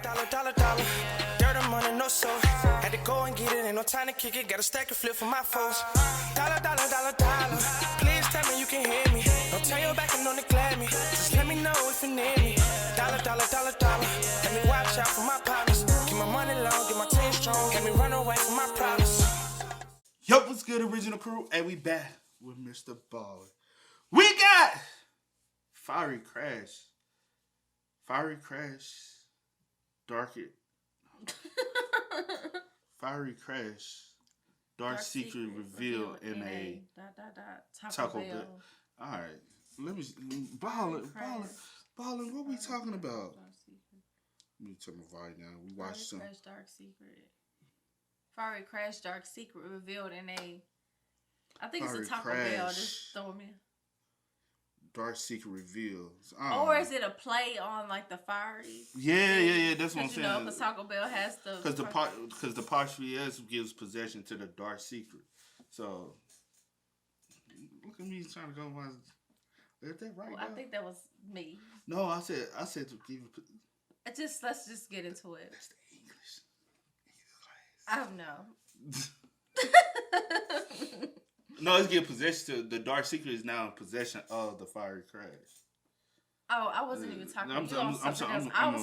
dollar. Dirt and money, no soul. Had to go and get it, ain't no time to kick it. Got a stack of flip for my foes. Dollar. Please tell me you can hear me. Don't turn your back and don't neglect me. Just let me know if you need me. Dollar. Let me watch out for my partners. Keep my money long, get my team strong. Let me run away from my problems. Yo, what's good, original crew? And we back with Mr. Ballen. We got Fiery Crash, Fiery Crash, Dark Secret revealed in a Taco Bell. All right, let me Ballen. What we talking about? Let me turn my volume down. We watched some. Fiery Crash Dark Secret revealed in a. I think it's a Taco Bell. Just throw them in. Dark Secret reveals. Or is it a play on like the fiery? Yeah. That's what I'm saying. You know, because Taco Bell has the. Because the apostrophe S gives possession to the Dark Secret. So look at me trying to go. Is that right? Well, I think that was me. No, I said to give you. Let's just get into it. That's the English class. I don't know. No, it's getting possession to the Dark Secret is now in possession of the Fiery Crash. Oh, I wasn't even talking about you. I was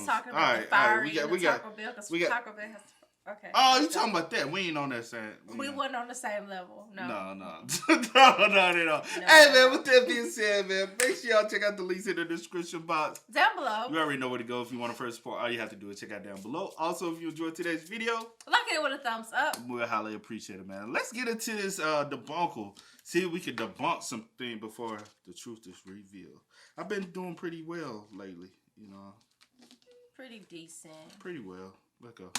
talking about the fiery Taco Bell because Taco Bell has. Okay. Oh, you talking about that? We ain't on that same. We wasn't on the same level. No. No. Hey, man, with that being said, man, make sure y'all check out the links in the description box. Down below. You already know where to go if you want to first support. All you have to do is check out down below. Also, if you enjoyed today's video, like it with a thumbs up. We'll highly appreciate it, man. Let's get into this debunkle. See if we can debunk something before the truth is revealed. I've been doing pretty well lately, you know. Pretty decent. Pretty well. Let's go.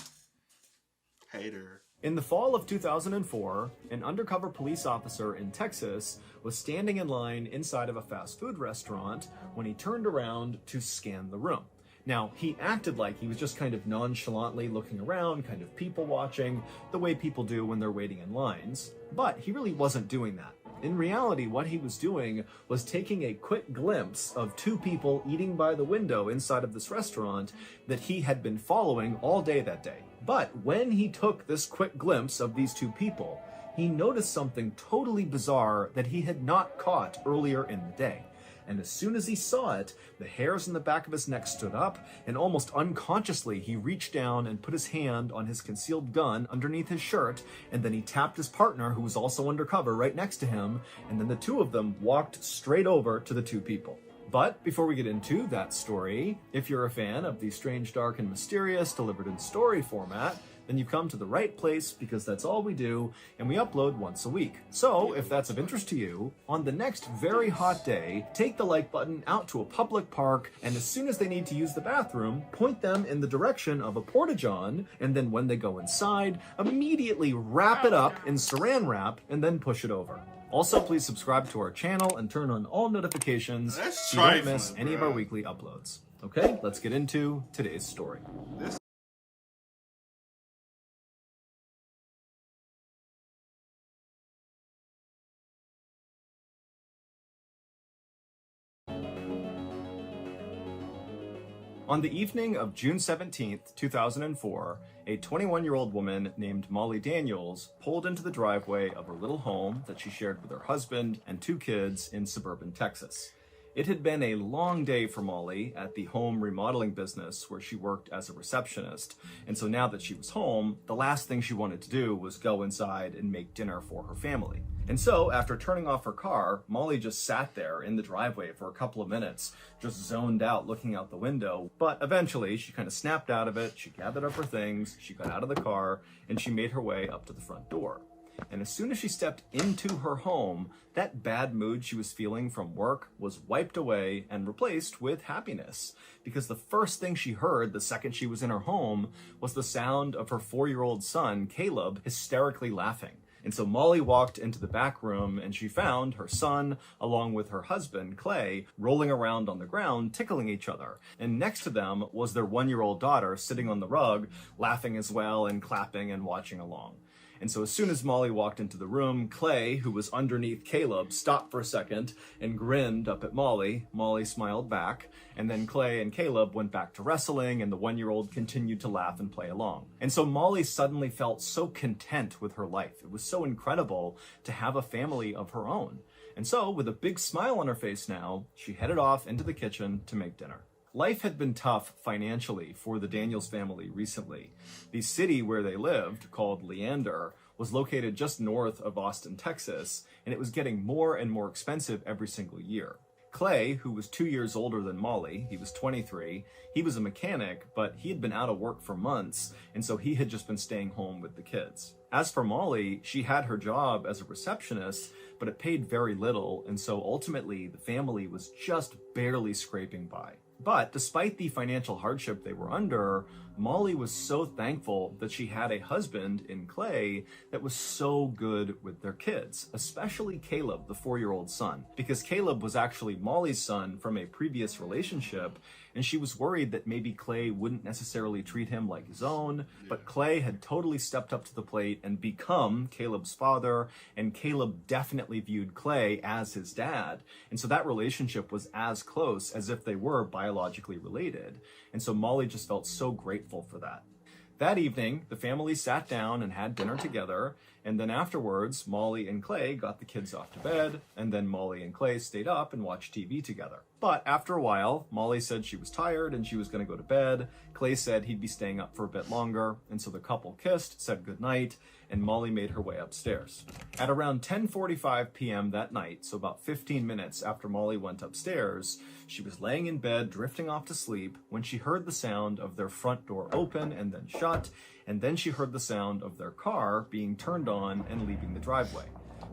Hater. In the fall of 2004, an undercover police officer in Texas was standing in line inside of a fast food restaurant when he turned around to scan the room. Now, he acted like he was just kind of nonchalantly looking around, kind of people watching, the way people do when they're waiting in lines, but he really wasn't doing that. In reality, what he was doing was taking a quick glimpse of two people eating by the window inside of this restaurant that he had been following all day that day. But when he took this quick glimpse of these two people, he noticed something totally bizarre that he had not caught earlier in the day. And as soon as he saw it, the hairs on the back of his neck stood up, and almost unconsciously he reached down and put his hand on his concealed gun underneath his shirt, and then he tapped his partner, who was also undercover, right next to him, and then the two of them walked straight over to the two people. But before we get into that story, if you're a fan of the strange, dark, and mysterious delivered in story format, then you've come to the right place, because that's all we do, and we upload once a week. So, if that's of interest to you, on the next very hot day, take the like button out to a public park, and as soon as they need to use the bathroom, point them in the direction of a porta-john, and then when they go inside, immediately wrap it up in saran wrap, and then push it over. Also, please subscribe to our channel and turn on all notifications so you don't miss any of our weekly uploads. Okay, let's get into today's story. On the evening of June 17th, 2004, a 21-year-old woman named Molly Daniels pulled into the driveway of her little home that she shared with her husband and two kids in suburban Texas. It had been a long day for Molly at the home remodeling business where she worked as a receptionist, and so now that she was home, the last thing she wanted to do was go inside and make dinner for her family. And so, after turning off her car, Molly just sat there in the driveway for a couple of minutes, just zoned out looking out the window. But eventually, she kind of snapped out of it, she gathered up her things, she got out of the car, and she made her way up to the front door. And as soon as she stepped into her home, that bad mood she was feeling from work was wiped away and replaced with happiness. Because the first thing she heard the second she was in her home was the sound of her 4-year-old son, Caleb, hysterically laughing. And so Molly walked into the back room and she found her son, along with her husband, Clay, rolling around on the ground, tickling each other. And next to them was their 1-year-old daughter sitting on the rug, laughing as well and clapping and watching along. And so as soon as Molly walked into the room, Clay, who was underneath Caleb, stopped for a second and grinned up at Molly. Molly smiled back, and then Clay and Caleb went back to wrestling, and the 1-year-old continued to laugh and play along. And so Molly suddenly felt so content with her life. It was so incredible to have a family of her own. And so, with a big smile on her face now, she headed off into the kitchen to make dinner. Life had been tough financially for the Daniels family recently. The city where they lived, called Leander, was located just north of Austin, Texas, and it was getting more and more expensive every single year. Clay, who was 2 years older than Molly, he was 23, he was a mechanic, but he had been out of work for months, and so he had just been staying home with the kids. As for Molly, she had her job as a receptionist, but it paid very little, and so ultimately the family was just barely scraping by. But despite the financial hardship they were under, Molly was so thankful that she had a husband in Clay that was so good with their kids, especially Caleb, the 4-year-old son, because Caleb was actually Molly's son from a previous relationship, and she was worried that maybe Clay wouldn't necessarily treat him like his own, but Clay had totally stepped up to the plate and become Caleb's father, and Caleb definitely viewed Clay as his dad, and so that relationship was as close as if they were biologically related, and so Molly just felt so grateful for that. That evening, the family sat down and had dinner together, and then afterwards, Molly and Clay got the kids off to bed, and then Molly and Clay stayed up and watched TV together. But after a while, Molly said she was tired and she was going to go to bed. Clay said he'd be staying up for a bit longer, and so the couple kissed, said goodnight, and Molly made her way upstairs. At around 10:45 p.m. that night, so about 15 minutes after Molly went upstairs, she was laying in bed, drifting off to sleep, when she heard the sound of their front door open and then shut, and then she heard the sound of their car being turned on and leaving the driveway.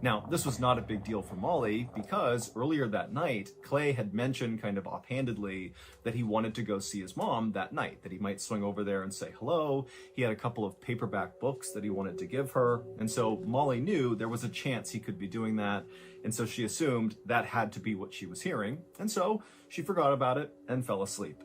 Now, this was not a big deal for Molly because earlier that night, Clay had mentioned kind of offhandedly that he wanted to go see his mom that night, that he might swing over there and say hello. He had a couple of paperback books that he wanted to give her, and so Molly knew there was a chance he could be doing that, and so she assumed that had to be what she was hearing, and so she forgot about it and fell asleep.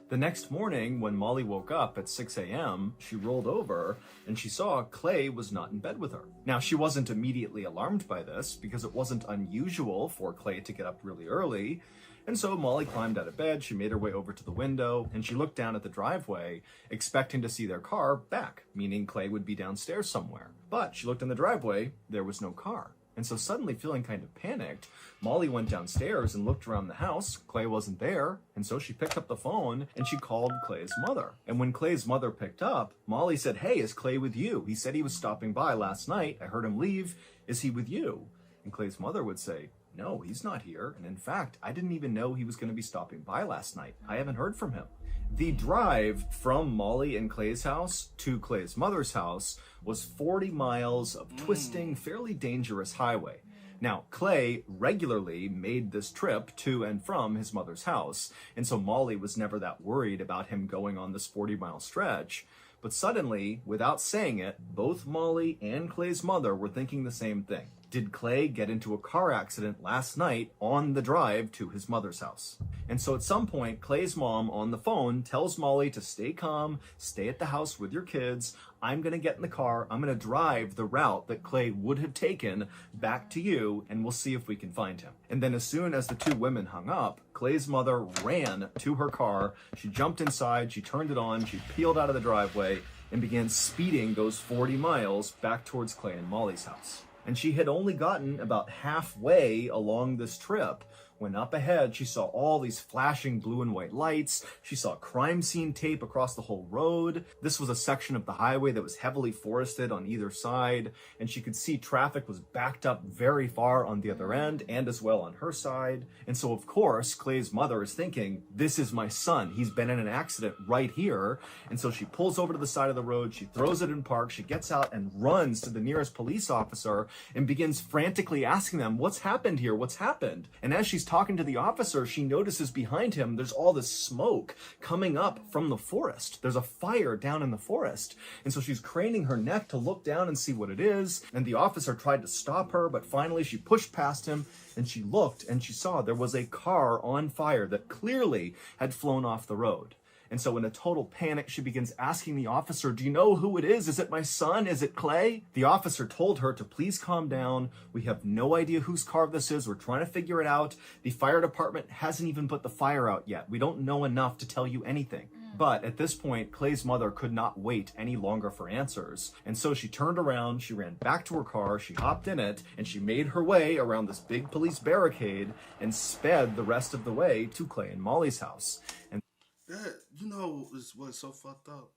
The next morning, when Molly woke up at 6 a.m., she rolled over and she saw Clay was not in bed with her. Now, she wasn't immediately alarmed by this because it wasn't unusual for Clay to get up really early. And so Molly climbed out of bed, she made her way over to the window, and she looked down at the driveway, expecting to see their car back, meaning Clay would be downstairs somewhere. But she looked in the driveway, there was no car. And so suddenly feeling kind of panicked, Molly went downstairs and looked around the house. Clay wasn't there, and so she picked up the phone and she called Clay's mother. And when Clay's mother picked up, Molly said, "Hey, is Clay with you? He said he was stopping by last night. I heard him leave. Is he with you?" And Clay's mother would say, "No, he's not here. And in fact, I didn't even know he was going to be stopping by last night. I haven't heard from him." The drive from Molly and Clay's house to Clay's mother's house was 40 miles of twisting, fairly dangerous highway. Now, Clay regularly made this trip to and from his mother's house, and so Molly was never that worried about him going on this 40-mile stretch. But suddenly, without saying it, both Molly and Clay's mother were thinking the same thing. Did Clay get into a car accident last night on the drive to his mother's house? And so at some point, Clay's mom on the phone tells Molly to stay calm, stay at the house with your kids. I'm going to get in the car. I'm going to drive the route that Clay would have taken back to you, and we'll see if we can find him. And then as soon as the two women hung up, Clay's mother ran to her car. She jumped inside, she turned it on, she peeled out of the driveway, and began speeding those 40 miles back towards Clay and Molly's house. And she had only gotten about halfway along this trip when up ahead she saw all these flashing blue and white lights. She saw crime scene tape across the whole road. This was a section of the highway that was heavily forested on either side, and she could see traffic was backed up very far on the other end and as well on her side. And so of course Clay's mother is thinking, this is my son, he's been in an accident right here. And so she pulls over to the side of the road, she throws it in park, she gets out and runs to the nearest police officer and begins frantically asking them, what's happened here, what's happened? And as she's talking to the officer, she notices behind him there's all this smoke coming up from the forest. There's a fire down in the forest. And so she's craning her neck to look down and see what it is. And the officer tried to stop her, but finally she pushed past him and she looked and she saw there was a car on fire that clearly had flown off the road. And so in a total panic, she begins asking the officer, "Do you know who it is? Is it my son? Is it Clay?" The officer told her to please calm down. "We have no idea whose car this is. We're trying to figure it out. The fire department hasn't even put the fire out yet. We don't know enough to tell you anything." But at this point, Clay's mother could not wait any longer for answers. And so she turned around, she ran back to her car, she hopped in it, and she made her way around this big police barricade and sped the rest of the way to Clay and Molly's house. And that, you know, is what's so fucked up.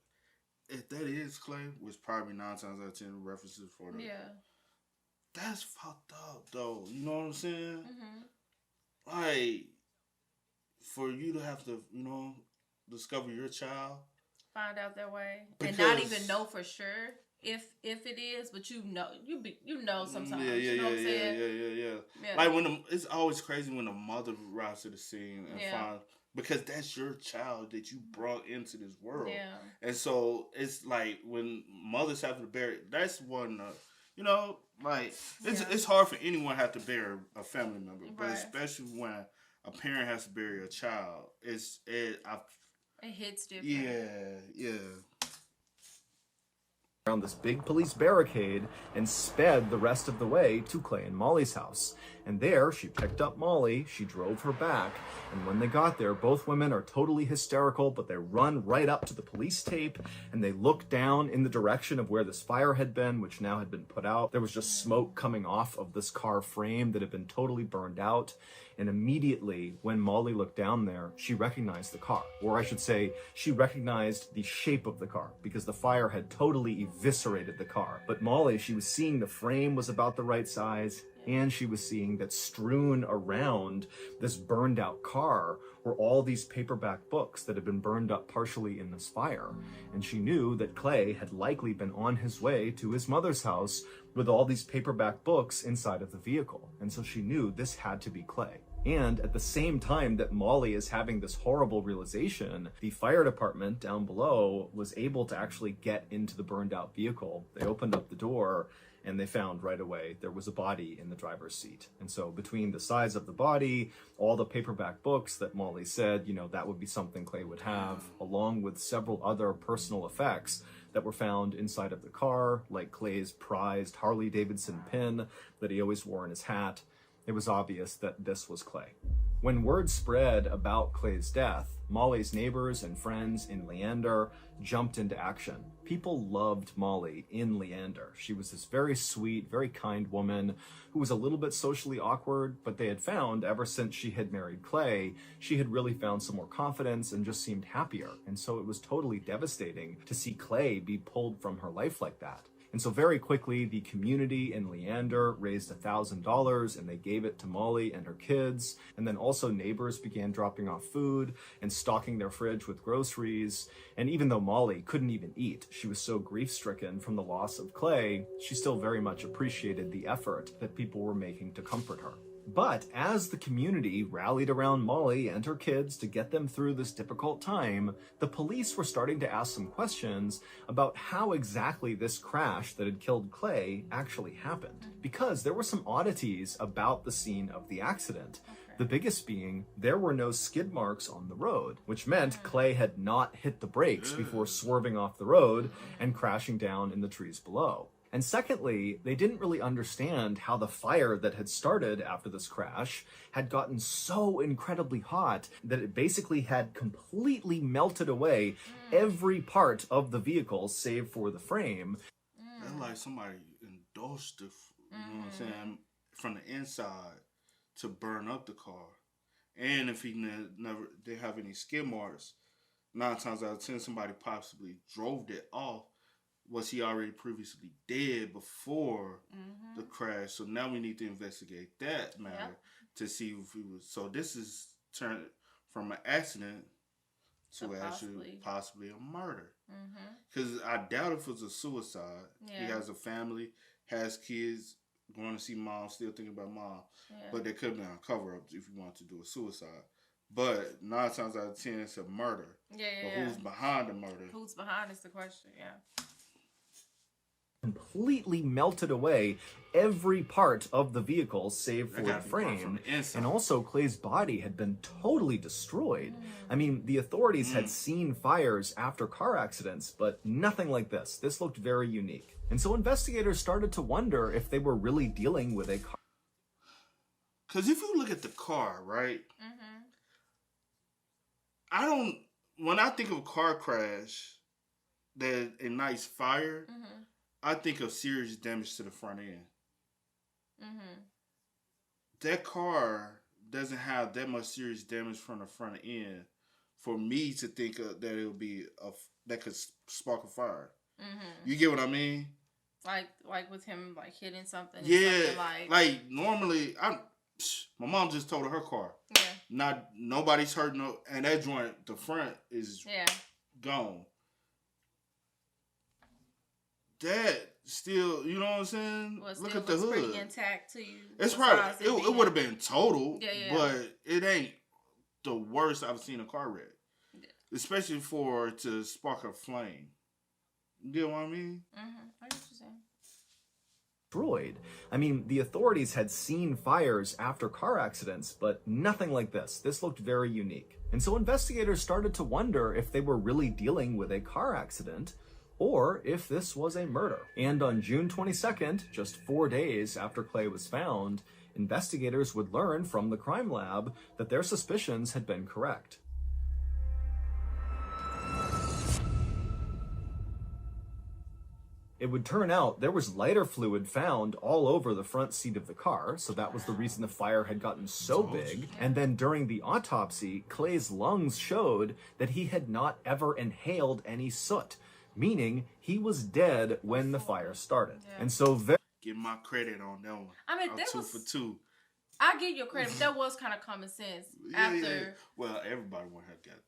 If that is Clay, which probably 9 times out of 10 references for them. Yeah. That's fucked up, though. You know what I'm saying? Like, for you to have to, you know, discover your child, find out their way, and not even know for sure if it is, but you know sometimes. You know what I'm saying? Yeah. Like it's always crazy when the mother arrives to the scene and finds, because that's your child that you brought into this world. Yeah. And so it's like when mothers have to bury, that's one. You know, like it's hard for anyone to have to bury a family member, but especially when a parent has to bury a child, it hits different. Yeah. Around this big police barricade and sped the rest of the way to Clay and Molly's house. And there, she picked up Molly, she drove her back, and when they got there, both women are totally hysterical, but they run right up to the police tape, and they look down in the direction of where this fire had been, which now had been put out. There was just smoke coming off of this car frame that had been totally burned out. And immediately, when Molly looked down there, she recognized the car. Or I should say, she recognized the shape of the car, because the fire had totally eviscerated the car. But Molly, she was seeing the frame was about the right size, and she was seeing that strewn around this burned out car were all these paperback books that had been burned up partially in this fire. And she knew that Clay had likely been on his way to his mother's house with all these paperback books inside of the vehicle. And so she knew this had to be Clay. And at the same time that Molly is having this horrible realization, the fire department down below was able to actually get into the burned out vehicle. They opened up the door and they found right away there was a body in the driver's seat. And so between the size of the body, all the paperback books that Molly said, you know, that would be something Clay would have, along with several other personal effects that were found inside of the car, like Clay's prized Harley-Davidson pin that he always wore in his hat, it was obvious that this was Clay. When word spread about Clay's death, Molly's neighbors and friends in Leander jumped into action. People loved Molly in Leander. She was this very sweet, very kind woman who was a little bit socially awkward, but they had found, ever since she had married Clay, she had really found some more confidence and just seemed happier. And so it was totally devastating to see Clay be pulled from her life like that. And so very quickly, the community in Leander raised $1,000 and they gave it to Molly and her kids. And then also neighbors began dropping off food and stocking their fridge with groceries. And even though Molly couldn't even eat, she was so grief-stricken from the loss of Clay, she still very much appreciated the effort that people were making to comfort her. But as the community rallied around Molly and her kids to get them through this difficult time, the police were starting to ask some questions about how exactly this crash that had killed Clay actually happened. Because there were some oddities about the scene of the accident. The biggest being, there were no skid marks on the road, which meant Clay had not hit the brakes before swerving off the road and crashing down in the trees below. And secondly, they didn't really understand how the fire that had started after this crash had gotten so incredibly hot that it basically had completely melted away every part of the vehicle save for the frame. That's like somebody endorsed it, you know what I'm saying, from the inside to burn up the car. And if he never didn't have any skid marks, 9 times out of 10 somebody possibly drove it off. Was he already previously dead before the crash? So now we need to investigate that matter to see if he was. So this is turned from an accident to actually possibly a murder. Because I doubt if it was a suicide. He has a family, has kids, going to see mom, still thinking about mom. But there could have been a cover up if you wanted to do a suicide. But 9 times out of 10, it's a murder. But who's behind the murder? Who's behind is the question, completely melted away every part of the vehicle save for the frame, and also Clay's body had been totally destroyed. I mean, the authorities had seen fires after car accidents, but nothing like this. This looked very unique. And so investigators started to wonder if they were really dealing with a car. Because if you look at the car, right? When I think of a car crash that ignites fire, I think of serious damage to the front end. That car doesn't have that much serious damage from the front end for me to think of that it would be that could spark a fire. You get what I mean? Like with him like hitting something. Yeah, like normally my mom just totaled her car. Yeah. Nobody's hurt and that joint, the front is gone. That still, you know what I'm saying? Well, look at the hood. Pretty intact to you. It's probably it would have been total, but it ain't the worst I've seen a car wreck, especially to spark a flame. You get what I mean? I get what you're saying. Destroyed. I mean, the authorities had seen fires after car accidents, but nothing like this. This looked very unique. And so investigators started to wonder if they were really dealing with a car accident or if this was a murder. And on June 22nd, just 4 days after Clay was found, investigators would learn from the crime lab that their suspicions had been correct. It would turn out there was lighter fluid found all over the front seat of the car, so that was the reason the fire had gotten so big. And then during the autopsy, Clay's lungs showed that he had not ever inhaled any soot, meaning he was dead when the fire started. And so give my credit on that one. I mean, that was 2 for 2. I give you credit, but that was kind of common sense. Well, everybody would have got.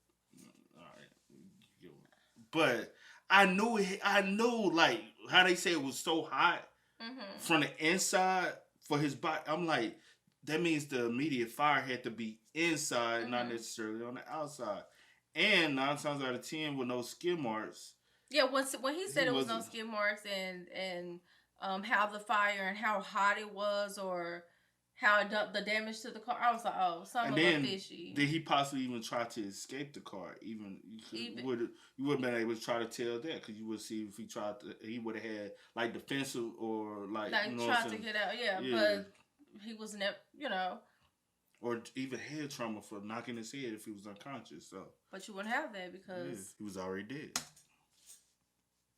All right, but I knew like how they say it was so hot from the inside for his body. I'm like, that means the immediate fire had to be inside, not necessarily on the outside. And 9 times out of 10, with no skid marks. Yeah, when he said it was no skid marks and how the fire and how hot it was or how it done the damage to the car, I was like, oh, something a little fishy. Did he possibly even try to escape the car? You wouldn't have been able to try to tell that because you would see if he would have had like defensive or like you know tried to get out, but he was never, or even head trauma for knocking his head if he was unconscious. So, but you wouldn't have that because he was already dead.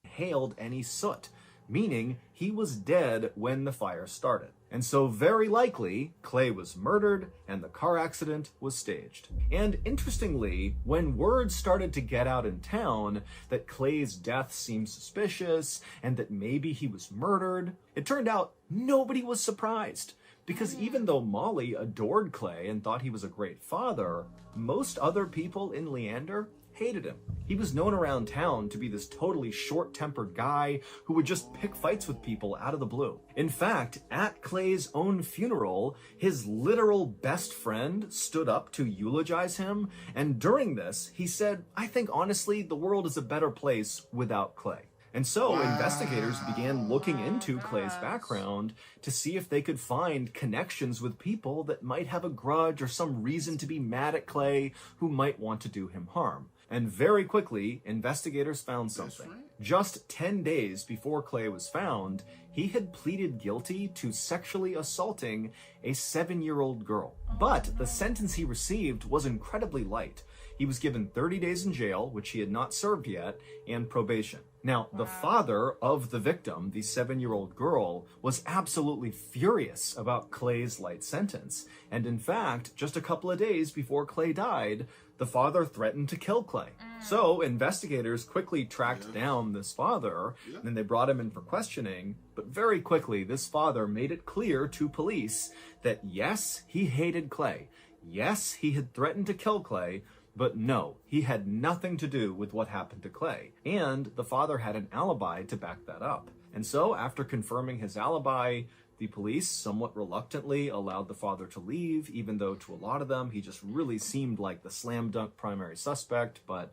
Inhaled any soot, meaning he was dead when the fire started. And so very likely, Clay was murdered and the car accident was staged. And interestingly, when word started to get out in town that Clay's death seemed suspicious and that maybe he was murdered, it turned out nobody was surprised. Because even though Molly adored Clay and thought he was a great father, most other people in Leander hated him. He was known around town to be this totally short-tempered guy who would just pick fights with people out of the blue. In fact, at Clay's own funeral, his literal best friend stood up to eulogize him, and during this, he said, "I think honestly, the world is a better place without Clay." And so investigators began looking into Clay's background to see if they could find connections with people that might have a grudge or some reason to be mad at Clay who might want to do him harm. And very quickly, investigators found something. Just 10 days before Clay was found, he had pleaded guilty to sexually assaulting a 7-year-old girl. But the sentence he received was incredibly light. He was given 30 days in jail, which he had not served yet, and probation. Now, the father of the victim, the 7-year-old girl, was absolutely furious about Clay's light sentence. And in fact, just a couple of days before Clay died, the father threatened to kill Clay. So investigators quickly tracked down this father, and they brought him in for questioning. But very quickly, this father made it clear to police that yes, he hated Clay. Yes, he had threatened to kill Clay, but no, he had nothing to do with what happened to Clay. And the father had an alibi to back that up. And so after confirming his alibi, the police somewhat reluctantly allowed the father to leave, even though to a lot of them, he just really seemed like the slam dunk primary suspect. But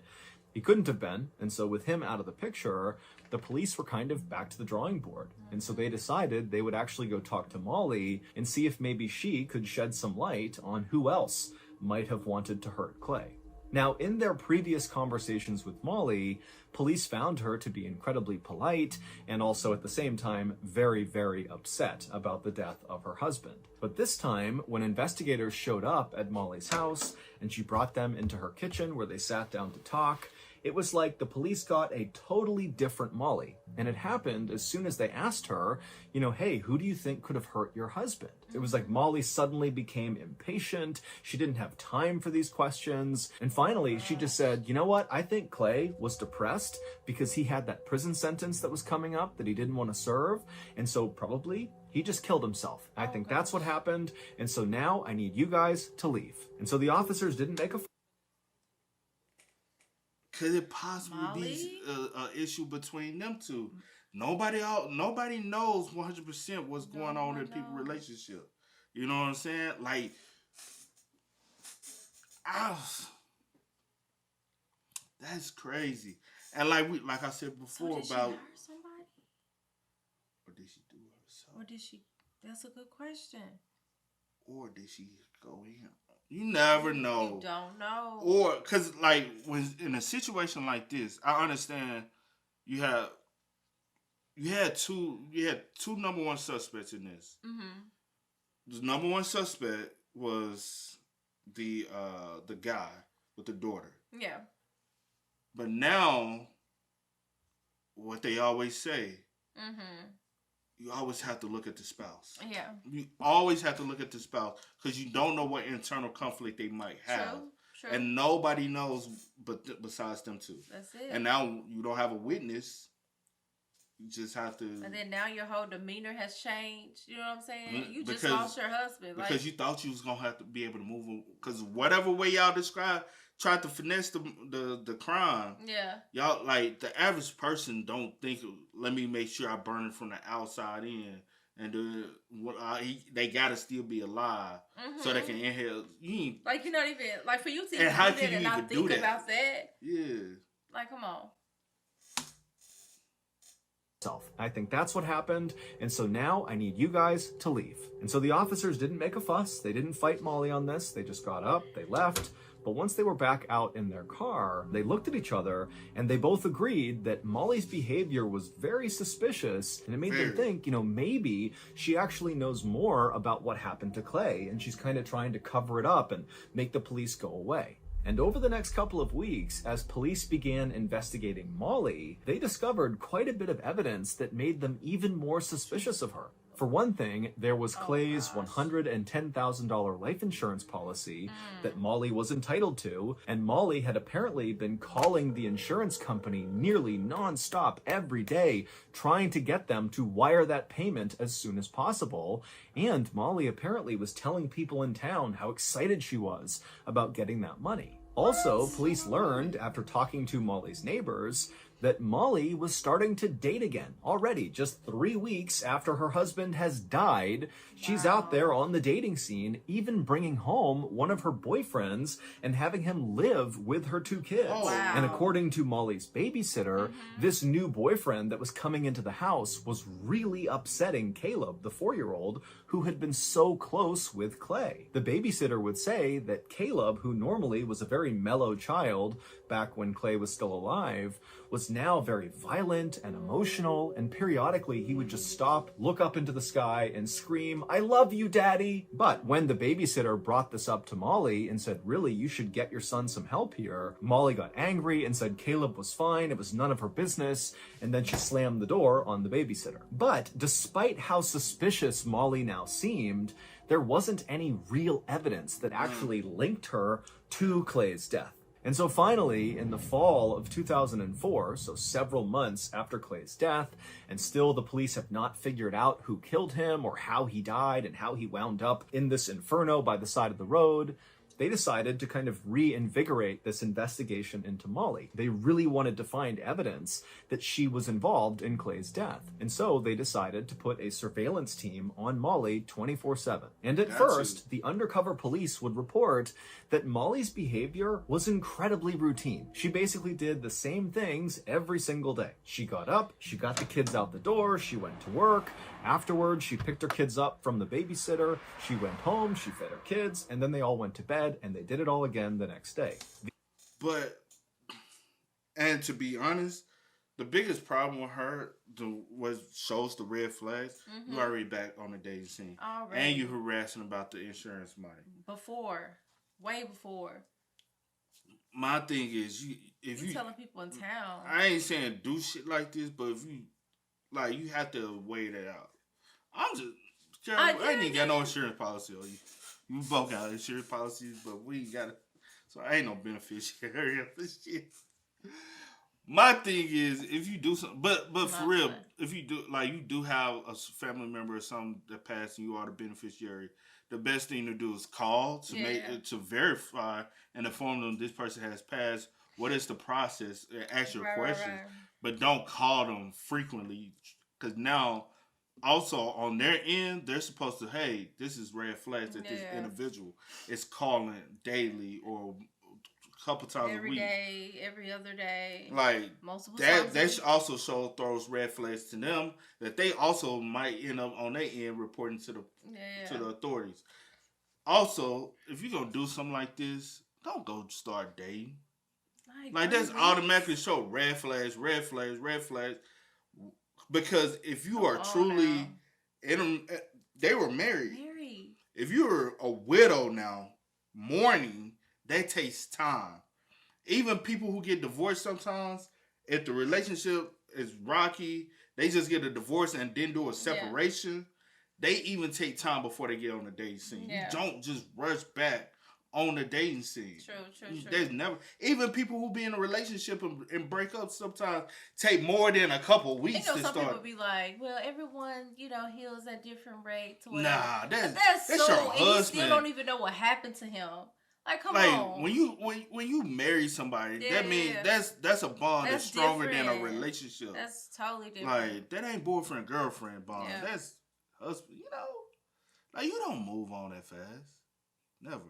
He couldn't have been, and so with him out of the picture, the police were kind of back to the drawing board. And so they decided they would actually go talk to Molly and see if maybe she could shed some light on who else might have wanted to hurt Clay. Now, in their previous conversations with Molly, police found her to be incredibly polite and also at the same time very, very upset about the death of her husband. But this time, when investigators showed up at Molly's house and she brought them into her kitchen where they sat down to talk, it was like the police got a totally different Molly. And it happened as soon as they asked her, hey, who do you think could have hurt your husband? It was like Molly suddenly became impatient. She didn't have time for these questions. And finally, she just said, you know what? I think Clay was depressed because he had that prison sentence that was coming up that he didn't want to serve. And so probably he just killed himself. I think that's what happened. And so now I need you guys to leave. And so the officers didn't make a Could it possibly be an issue between them two? Nobody knows 100% what's going on in people's relationship. You know what I'm saying? Like, that's crazy. And like I said before, so did about, she hurt somebody? Or did she do it herself? Or did she? That's a good question. Or did she go in? You never know. You don't know. Or, because, when in a situation like this, I understand you had two number one suspects in this. Mm-hmm. The number one suspect was the guy with the daughter. Yeah. But now, what they always say, you always have to look at the spouse. Yeah. You always have to look at the spouse because you don't know what internal conflict they might have. True. And nobody knows besides them two. That's it. And now you don't have a witness. You just have to... And then now your whole demeanor has changed. You know what I'm saying? You just lost your husband. Because you thought you was going to have to be able to move him. Because whatever way y'all tried to finesse the crime. Yeah. Y'all, the average person don't think, let me make sure I burn it from the outside in. And they got to still be alive so they can inhale. You're not even, for you to and how do can that you and even not think do that? about that. Yeah. Come on. I think that's what happened, and so now I need you guys to leave. And so the officers didn't make a fuss, they didn't fight Molly on this, they just got up, they left. But once they were back out in their car, they looked at each other and they both agreed that Molly's behavior was very suspicious, and it made them think, maybe she actually knows more about what happened to Clay and she's kind of trying to cover it up and make the police go away. And over the next couple of weeks, as police began investigating Molly, they discovered quite a bit of evidence that made them even more suspicious of her. For one thing, there was Clay's $110,000 life insurance policy that Molly was entitled to, and Molly had apparently been calling the insurance company nearly nonstop every day, trying to get them to wire that payment as soon as possible. And Molly apparently was telling people in town how excited she was about getting that money. Also, police learned, after talking to Molly's neighbors, that Molly was starting to date again already, just 3 weeks after her husband has died. She's out there on the dating scene, even bringing home one of her boyfriends and having him live with her 2 kids. And according to Molly's babysitter, this new boyfriend that was coming into the house was really upsetting Caleb, the 4-year-old, who had been so close with Clay. The babysitter would say that Caleb, who normally was a very mellow child back when Clay was still alive, was now very violent and emotional, and periodically he would just stop, look up into the sky, and scream, "I love you, Daddy!" But when the babysitter brought this up to Molly and said, really, you should get your son some help here, Molly got angry and said Caleb was fine, it was none of her business, and then she slammed the door on the babysitter. But despite how suspicious Molly now seemed, there wasn't any real evidence that actually linked her to Clay's death. And so finally, in the fall of 2004, so several months after Clay's death, and still the police have not figured out who killed him or how he died and how he wound up in this inferno by the side of the road, they decided to kind of reinvigorate this investigation into Molly. They really wanted to find evidence that she was involved in Clay's death. And so they decided to put a surveillance team on Molly 24/7. And at first, the undercover police would report that Molly's behavior was incredibly routine. She basically did the same things every single day. She got up, she got the kids out the door, she went to work. Afterwards, she picked her kids up from the babysitter, she went home, she fed her kids, and then they all went to bed, and they did it all again the next day. And to be honest, the biggest problem with her shows the red flags. You already back on the dating scene. Already. And you harassing about the insurance money. Way before. My thing is, if you telling people in town. I ain't saying do shit like this, but if you, like, you have to weigh that out. I'm just, I ain't even got no insurance policy on you. You both got insurance policies, but we ain't got it. So I ain't no beneficiary of this shit. My thing is, if you do something, but for real, if you do, like, you do have a family member or something that passed and you are the beneficiary, the best thing to do is call to verify and inform them this person has passed. What is the process? Ask your questions, but don't call them frequently, because now, also on their end, they're supposed to, hey, this is red flags that this individual is calling daily or a couple times a week. Every day, every other day. Like, multiple that, that also throws red flags to them that they also might end up on their end reporting to the authorities. Also, if you're going to do something like this, don't go start dating. Like that's automatically show red flags. Because if you are truly they were married. If you're a widow now, mourning, that takes time. Even people who get divorced sometimes, if the relationship is rocky, they just get a divorce and then do a separation. They even take time before they get on the dating scene. You don't just rush back on the dating scene. True. There's never, even people who be in a relationship and break up sometimes take more than a couple weeks to start. Some people be like, well, everyone, heals at different rates. Nah, that's so, your husband. And you still don't even know what happened to him. Like, come on. When you marry somebody, that means that's a bond that's stronger than a relationship. That's totally different. Like, that ain't boyfriend girlfriend bond. Yeah. That's husband. Like, you don't move on that fast. Never.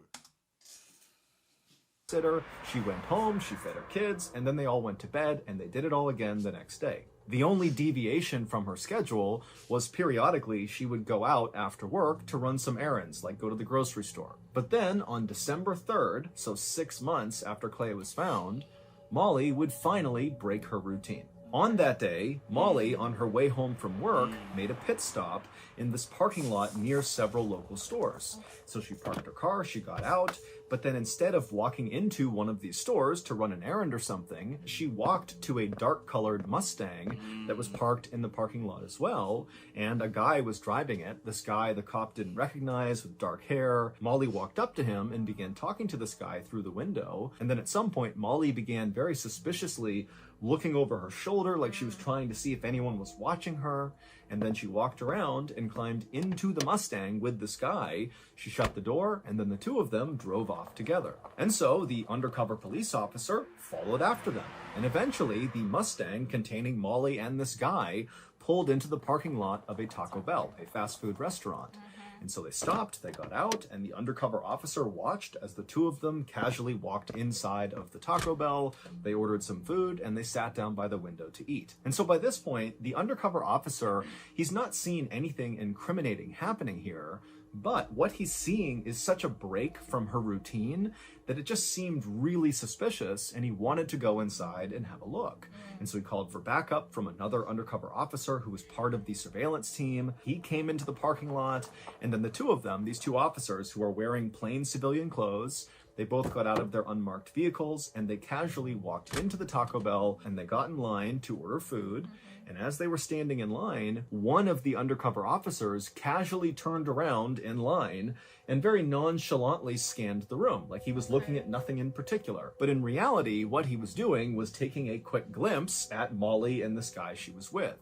She went home, she fed her kids, and then they all went to bed, and they did it all again the next day. The only deviation from her schedule was periodically she would go out after work to run some errands, like go to the grocery store. But then on December 3rd, so 6 months after Clay was found, Molly would finally break her routine. On that day, Molly, on her way home from work, made a pit stop in this parking lot near several local stores. So she parked her car, she got out, but then instead of walking into one of these stores to run an errand or something, she walked to a dark-colored Mustang that was parked in the parking lot as well, and a guy was driving it. This guy the cop didn't recognize, with dark hair. Molly walked up to him and began talking to this guy through the window, and then at some point, Molly began very suspiciously looking over her shoulder like she was trying to see if anyone was watching her, and then she walked around and climbed into the Mustang with this guy. She shut the door, and then the two of them drove off together. And so the undercover police officer followed after them, and eventually the Mustang containing Molly and this guy pulled into the parking lot of a Taco Bell, a fast food restaurant. And so they stopped, they got out, and the undercover officer watched as the two of them casually walked inside of the Taco Bell. They ordered some food, and they sat down by the window to eat. And so by this point, the undercover officer, he's not seen anything incriminating happening here, but what he's seeing is such a break from her routine that it just seemed really suspicious, and he wanted to go inside and have a look. And so he called for backup from another undercover officer who was part of the surveillance team. He came into the parking lot, and then the two of them, these two officers who are wearing plain civilian clothes, they both got out of their unmarked vehicles, and they casually walked into the Taco Bell, and they got in line to order food. And as they were standing in line, one of the undercover officers casually turned around in line and very nonchalantly scanned the room, like he was looking at nothing in particular. But in reality, what he was doing was taking a quick glimpse at Molly and this guy she was with.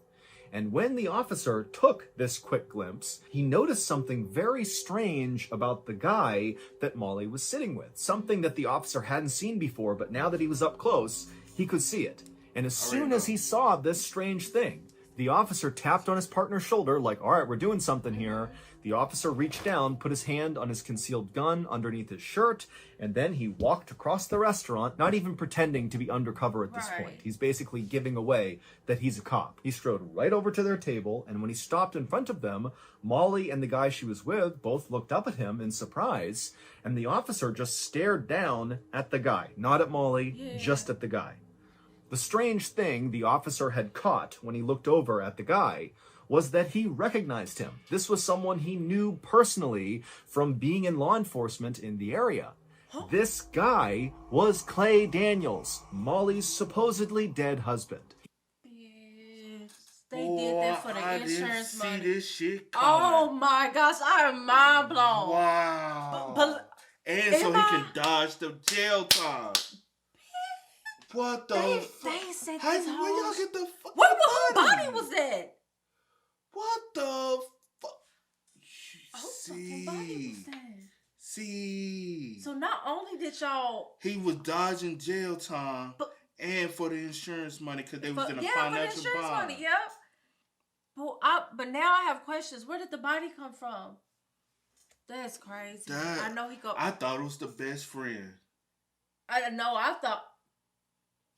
And when the officer took this quick glimpse, he noticed something very strange about the guy that Molly was sitting with. Something that the officer hadn't seen before, but now that he was up close, he could see it. And as soon as he saw this strange thing, the officer tapped on his partner's shoulder like, all right, we're doing something here. The officer reached down, put his hand on his concealed gun underneath his shirt, and then he walked across the restaurant, not even pretending to be undercover at this point. He's basically giving away that he's a cop. He strode right over to their table, and when he stopped in front of them, Molly and the guy she was with both looked up at him in surprise, and the officer just stared down at the guy. Not at Molly, just at the guy. The strange thing the officer had caught when he looked over at the guy was that he recognized him. This was someone he knew personally from being in law enforcement in the area. This guy was Clay Daniels, Molly's supposedly dead husband. Yes, they did that for the insurance money. See this shit coming. Oh my gosh, I am mind blown. Wow. And so he can dodge the jail time. What the They said this where y'all get the fuck? What body was that? What the fuck? Fucking body was that? See. So not only did y'all... He was dodging jail time and for the insurance money because they was in a financial for the insurance bond. money, yep. But now I have questions. Where did the body come from? That's crazy. I know he go... I thought it was the best friend. I thought...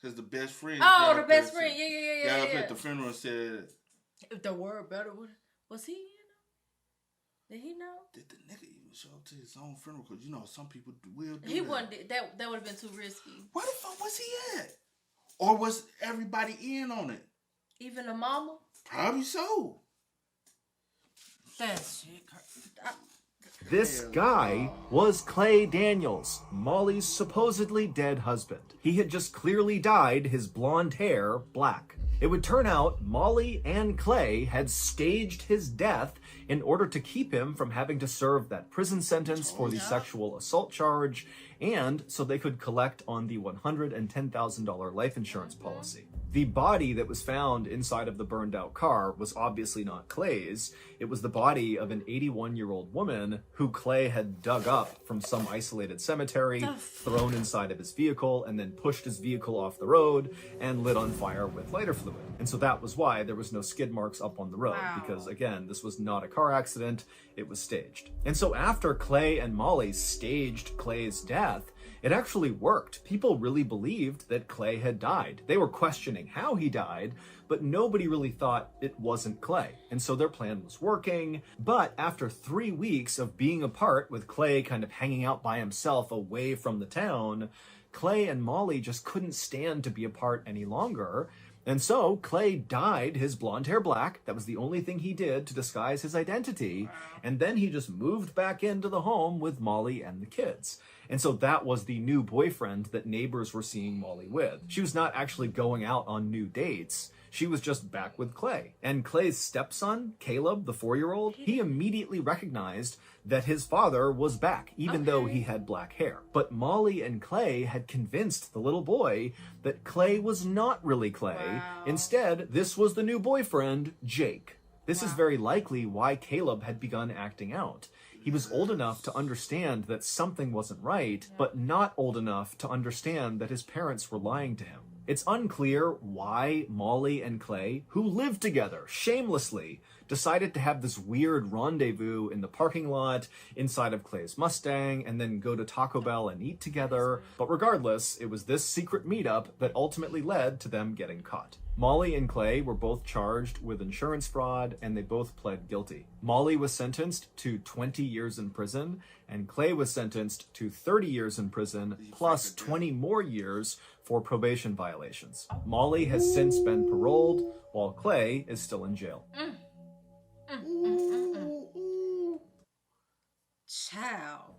Because the best friend... Oh, the best friend. Yeah. Got up at the funeral and said... If the word better, was he, Did he know? Did the nigga even show up to his own funeral? Because, some people will do he that. Wouldn't. That would have been too risky. Where the fuck was he at? Or was everybody in on it? Even the mama? Probably so. That shit crazy. This guy was Clay Daniels, Molly's supposedly dead husband. He had just clearly dyed his blonde hair black. It would turn out Molly and Clay had staged his death in order to keep him from having to serve that prison sentence for the sexual assault charge, and so they could collect on the $110,000 life insurance policy. The body that was found inside of the burned out car was obviously not Clay's. It was the body of an 81-year-old woman who Clay had dug up from some isolated cemetery, thrown inside of his vehicle, and then pushed his vehicle off the road and lit on fire with lighter fluid. And so that was why there was no skid marks up on the road, because again, this was not a car accident, it was staged. And so after Clay and Molly staged Clay's death, it actually worked. People really believed that Clay had died. They were questioning how he died, but nobody really thought it wasn't Clay. And so their plan was working. But after 3 weeks of being apart, with Clay kind of hanging out by himself away from the town, Clay and Molly just couldn't stand to be apart any longer. And so Clay dyed his blonde hair black. That was the only thing he did to disguise his identity. And then he just moved back into the home with Molly and the kids. And so that was the new boyfriend that neighbors were seeing Molly with. She was not actually going out on new dates. She was just back with Clay. And Clay's stepson, Caleb, the 4-year-old, he immediately recognized that his father was back, even though he had black hair. But Molly and Clay had convinced the little boy that Clay was not really Clay. Instead, this was the new boyfriend, Jake. This is very likely why Caleb had begun acting out. He was old enough to understand that something wasn't right, but not old enough to understand that his parents were lying to him. It's unclear why Molly and Clay, who lived together shamelessly, decided to have this weird rendezvous in the parking lot inside of Clay's Mustang and then go to Taco Bell and eat together. But regardless, it was this secret meetup that ultimately led to them getting caught. Molly and Clay were both charged with insurance fraud, and they both pled guilty. Molly was sentenced to 20 years in prison, and Clay was sentenced to 30 years in prison, plus 20 more years for probation violations. Molly has since been paroled, while Clay is still in jail. Child.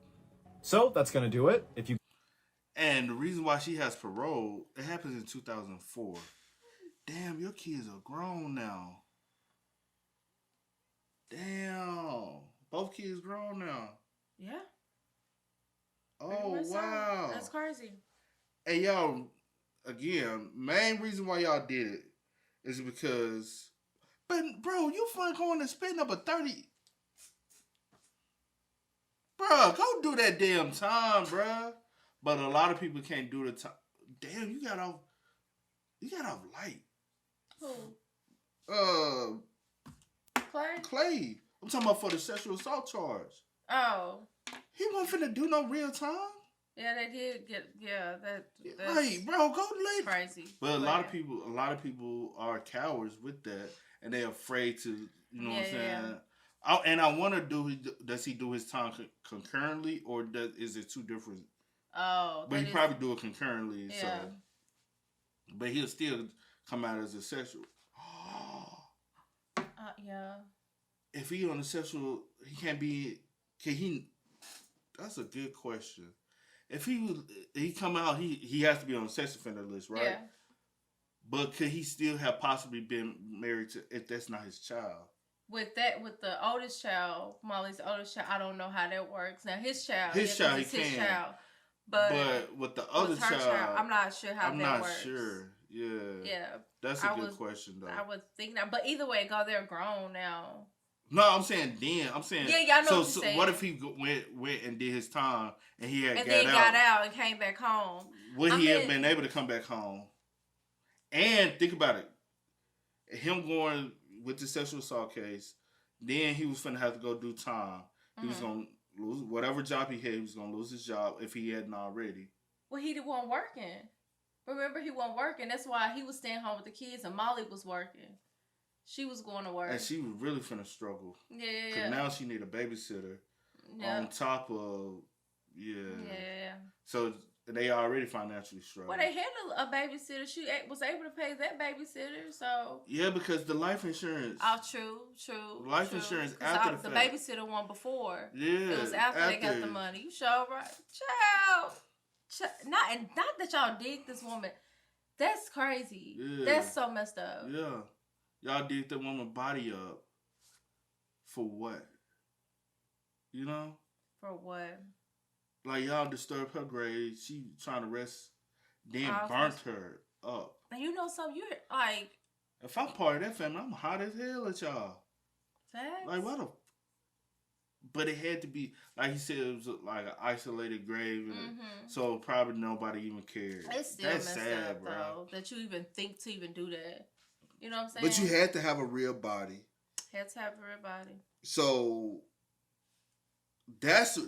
So that's gonna do it. And the reason why she has parole, it happens in 2004. Damn, your kids are grown now. Damn. Both kids grown now. Yeah. Oh, wow. That's crazy. Hey, y'all, again, main reason why y'all did it is because But, bro, you fun going to spend up a 30. Bro, go do that damn time, bro. But a lot of people can't do the time. Damn, you got off light. Who? Clay. I'm talking about for the sexual assault charge. Oh. He wasn't finna do no real time. Yeah, they did get. Yeah, that's like, bro, go late. Crazy. But a lot of people are cowards with that, and they're afraid to. You know what I'm saying? Yeah. And I wonder, does he do his time concurrently, or is it two different? Oh, but he probably do it concurrently. Yeah. So, but he'll still come out as a sexual. Yeah. If he on a sexual, he can't be. Can he? That's a good question. If he come out, he has to be on the sex offender list, right? Yeah. But could he still have possibly been married to if that's not his child? With the oldest child, Molly's oldest child, I don't know how that works. Now his child, he can. But with the other child, I'm not sure how that works. I'm not sure. Yeah. Yeah. That's a good question, though. I would think that, but either way, they're grown now. No, I'm saying then. I'm saying yeah, I know what you're saying. What if he went and did his time and he had got out and came back home? Would he have been able to come back home? And think about it, him going with the sexual assault case, then he was finna have to go do time. He was gonna lose whatever job he had. He was gonna lose his job if he hadn't already. Well, he wasn't working. Remember, he wasn't working. That's why he was staying home with the kids, and Molly was working. She was going to work. And she was really finna struggle. Yeah. Because now she need a babysitter. Yeah. On top of, Yeah. So they already financially struggling. Well, they had a babysitter. She was able to pay that babysitter, so. Yeah, because the life insurance. Oh, true. Life insurance after the fact. The babysitter one before. Yeah. It was after they got the money. You sure right? Child. Not that y'all dig this woman. That's crazy. Yeah. That's so messed up. Yeah. Y'all dig that woman body up. For what? You know? For what? Like, y'all disturbed her grave. She trying to rest. Then burnt her up. And you know something? You're like... If I'm part of that family, I'm hot as hell at y'all. Facts? Like, what the... But it had to be... Like he said, it was like an isolated grave. And so probably nobody even cared. It's still messed up, bro. Though, that you even think to even do that. You know what I'm saying? But you had to have a real body. Had to have a real body. So... That's...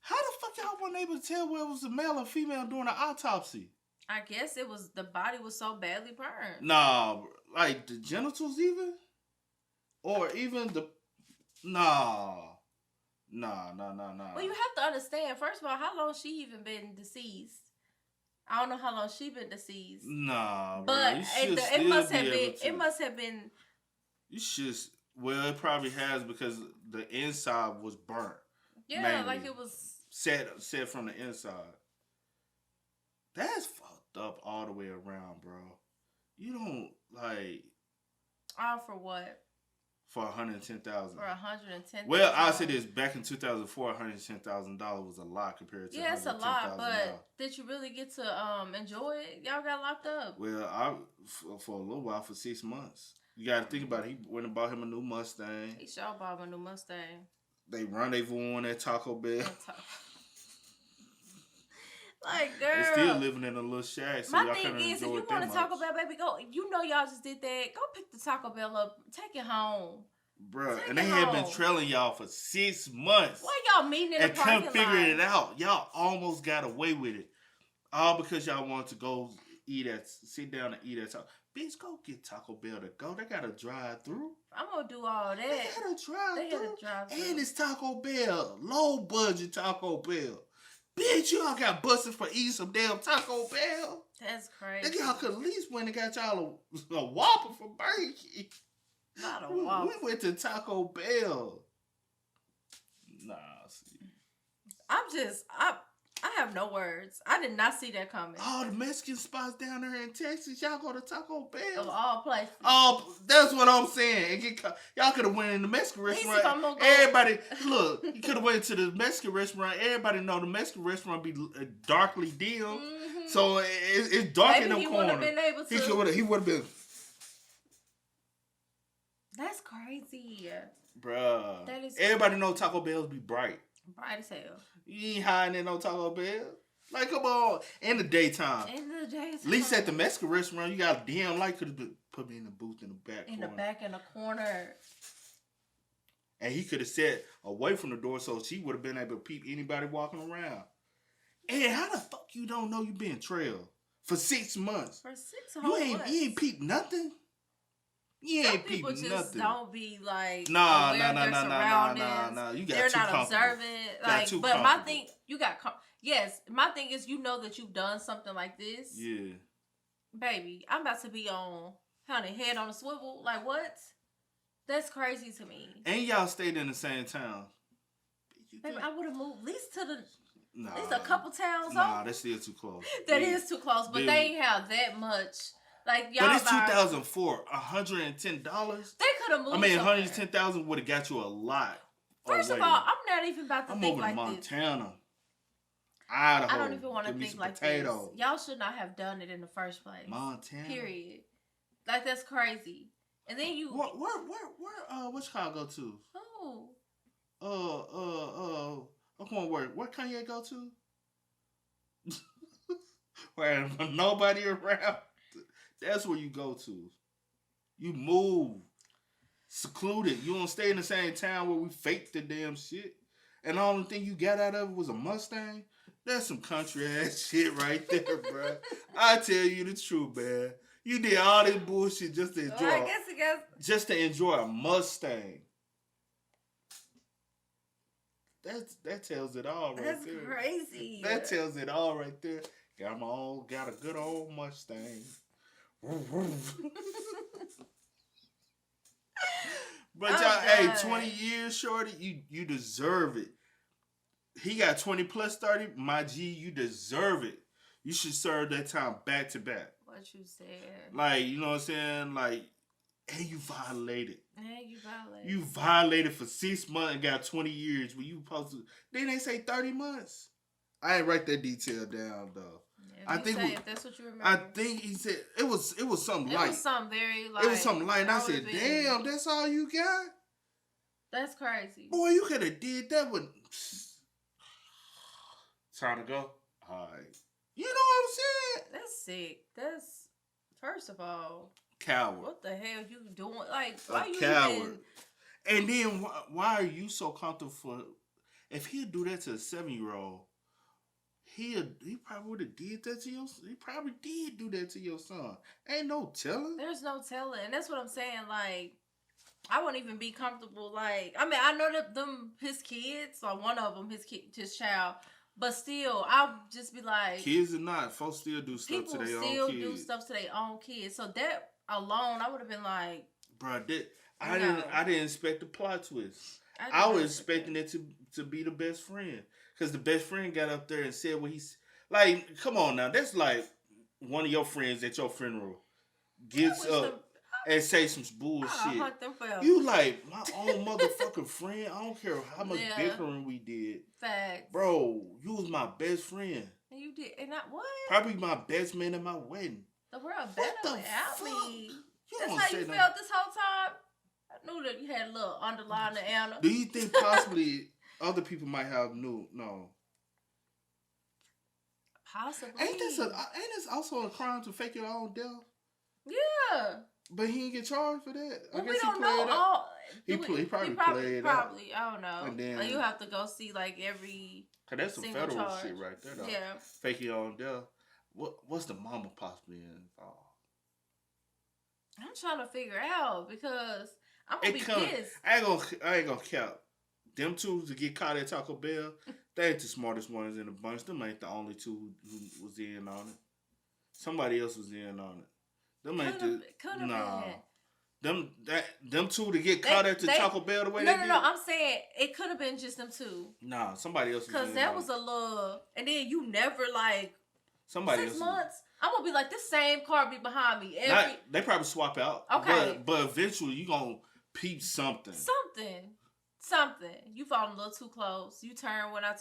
How the fuck y'all weren't able to tell whether it was a male or female during the autopsy? I guess it was, the body was so badly burned. Nah, like the genitals even? Or even the... Nah. Well, you have to understand, first of all, how long she even been deceased? I don't know how long she been deceased. Nah, but it must have been... You should... Well, it probably has because the inside was burnt. Yeah, mainly. Like it was... Set from the inside. That's fucked up all the way around, bro. You don't, like... All for what? For $110,000. For $110,000. Well, I'll say this. Back in 2004, $110,000 was a lot compared to it's a lot, but did you really get to enjoy it? Y'all got locked up. Well, for a little while, for 6 months. You got to think about it. He went and bought him a new Mustang. He sure bought him a new Mustang. They rendezvous on at Taco Bell. Like, girl. They still living in a little shack, so y'all couldn't enjoy it that much. My thing is, if you want a Taco Bell, baby, go. You know y'all just did that. Go pick the Taco Bell up. Take it home. Bruh, and they had been trailing y'all for 6 months. Why y'all meeting in the parking lot? And couldn't figure it out. Y'all almost got away with it. All because y'all wanted to go sit down and eat at Taco. Bitch, go get Taco Bell to go. They got a drive-through. I'm gonna do all that. They got a drive-through. And it's Taco Bell. Low budget Taco Bell. Bitch, y'all got busted for eating some damn Taco Bell. That's crazy. Y'all could at least went and got y'all a Whopper for Burger King. Not a Whopper. We went to Taco Bell. Nah, see. I have no words. I did not see that coming. Oh, the Mexican spots down there in Texas, y'all go to Taco Bell. Of all places. Oh, that's what I'm saying. Y'all could have went in the Mexican restaurant. Everybody, look, you could have went to the Mexican restaurant. Everybody know the Mexican restaurant be darkly dim. Mm-hmm. So it's dark in them corners. He would have been able to. He would have been. That's crazy. Bruh. That is everybody know Taco Bells be bright. Bright as hell. You ain't hiding in no Taco Bell. Like, come on. In the daytime. In the daytime. At least at the Mexican restaurant, you got a damn light. Could have put me in the booth in the back in corner. the back in the corner. And he could have sat away from the door so she would have been able to peep anybody walking around. And how the fuck you don't know you being trailed for 6 months? For 6 whole months. You ain't peeped nothing. You ain't peeped nothing. People just don't be like nah. You got They're not observant. Like, but my thing, my thing is, you know that you've done something like this. Yeah. Baby, I'm about to be on, head on a swivel. Like, what? That's crazy to me. And y'all stayed in the same town. Baby, I would have moved at least to at least a couple towns Nah, that's still too close. That is too close, but they ain't have that much. Like, y'all, but it's 2004. $110. They could have moved. $110,000 would have got you a lot. First of all, I'm not even about to think like this. I'm moving this. to Montana. Idaho. I don't even want to think like potatoes. This. Y'all should not have done it in the first place. Montana. Period. Like, that's crazy. And then you. What Chicago go to? Oh. Where Kanye go to? Where nobody around. That's where you go to. You move. Secluded. You don't stay in the same town where we faked the damn shit. And the only thing you got out of it was a Mustang. That's some country ass shit right there, bro. I tell you the truth, man. You did all this bullshit just to enjoy. Just to enjoy a Mustang. That tells it all right there. That's crazy. That tells it all right there. Got a good old Mustang. But y'all, hey, 20 years, shorty, you deserve it. He got 20 plus 30. My G, you deserve it. You should serve that time back to back. What you said. Like, you know what I'm saying? Like, hey, you violated. You You violated for 6 months and got 20 years when you supposed to. Then they say 30 months. I ain't write that detail down, though. If that's what you remember. I think he said it was something light. It was something very light. It was something light. And I said, damn, that's all you got? That's crazy. Boy, you could have did that with... Time to go? All right. You know what I'm saying? That's sick. That's, first of all... Coward. What the hell you doing? Like, why you coward. And then why are you so comfortable for... If he'd do that to a 7-year-old, he probably would have did that to your... He probably did do that to your son. Ain't no telling. There's no telling. And that's what I'm saying. Like, I wouldn't even be comfortable. Like, I mean, I know that his kids, or one of them, his child... But still, I'll just be like... Kids or not, folks still do stuff to their own kids. People still do stuff to their own kids. So that alone, I would have been like... Bro, I didn't expect the plot twist. I was expecting it to be the best friend. Because the best friend got up there and said what he's... Like, come on now. That's like one of your friends at your funeral gets up and say some bullshit. You like, my own motherfucking friend. I don't care how much bickering we did. Facts. Bro, you was my best friend. And you did. And what? Probably my best man at my wedding. The world better without me. That's how you that. felt this whole time? I knew that you had a little underlying Anna. Do you think possibly other people might have no? Possibly. Ain't this also a crime to fake your own death? Yeah. But he didn't get charged for that. Well, we don't know. He probably played Probably, I don't know. And then you have to go see like every. Cause that's some federal charge. shit right there, though. Yeah. Fake your own death. What's the mama possibly involved? I'm trying to figure out because I'm gonna be pissed. I ain't gonna count. Them two to get caught at Taco Bell, they ain't the smartest ones in the bunch. Them ain't the only two who was in on it. Somebody else was in on it. Them ain't the Them two to get caught at the Taco Bell the way they did. No. I'm saying it could have been just them two. Nah, somebody else. Because that was a little, and then you never like. Somebody 6 else. months. I'm gonna be like, this same car be behind me. They probably swap out. Okay. But eventually you gonna peep something. Something. You falling a little too close. You turn when I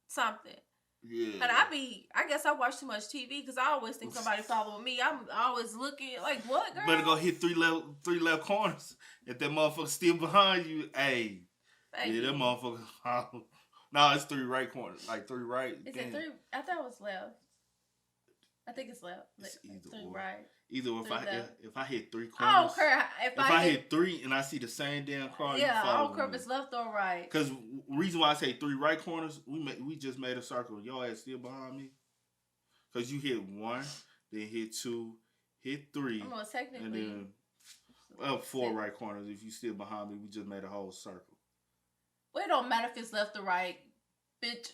something. Yeah. And I guess I watch too much TV because I always think somebody following me. I'm always looking like, what, girl? Better go hit three left corners. If that motherfucker still behind you, hey. Baby. Yeah, that motherfucker. No, it's 3 right corners. Like 3 right. Is it 3? I thought it was left. I think it's left. It's either 3 or. Right. Either if I hit 3 corners. I don't care if I hit 3 and I see the same damn car, yeah, I don't care if it's left or right. Because reason why I say 3 right corners, we just made a circle. Your ass still behind me. Because you hit 1, then hit 2, hit 3, Well, technically, and then 4 right corners. If you still behind me, we just made a whole circle. Well, it don't matter if it's left or right, bitch.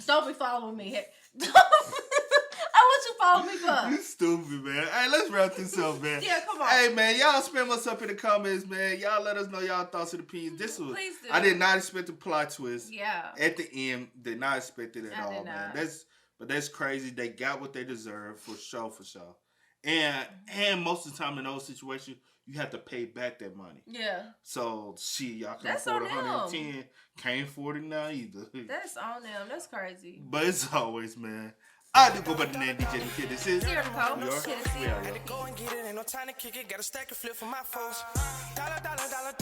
Don't be following me. What you follow me for? You stupid, man. Hey, let's wrap this up, man. Yeah, come on. Hey, man, y'all spam us up in the comments, man. Y'all let us know y'all thoughts and opinions. Please do. I did not expect the plot twist. Yeah. At the end, did not expect it at all, did man. not. That's crazy. They got what they deserve for sure. And most of the time in those situations, you have to pay back that money. Yeah. So, shit, y'all can That's afford on them. 110. Can't afford it now either. That's on them. That's crazy. But as always, man, I do go by the name DJ the Kid. This is Here, Nicole. New York. Tennessee. We are, Had to go and get it, ain't no time to kick it. Got a stack of flip for my foes. Dollar, dollar, dollar,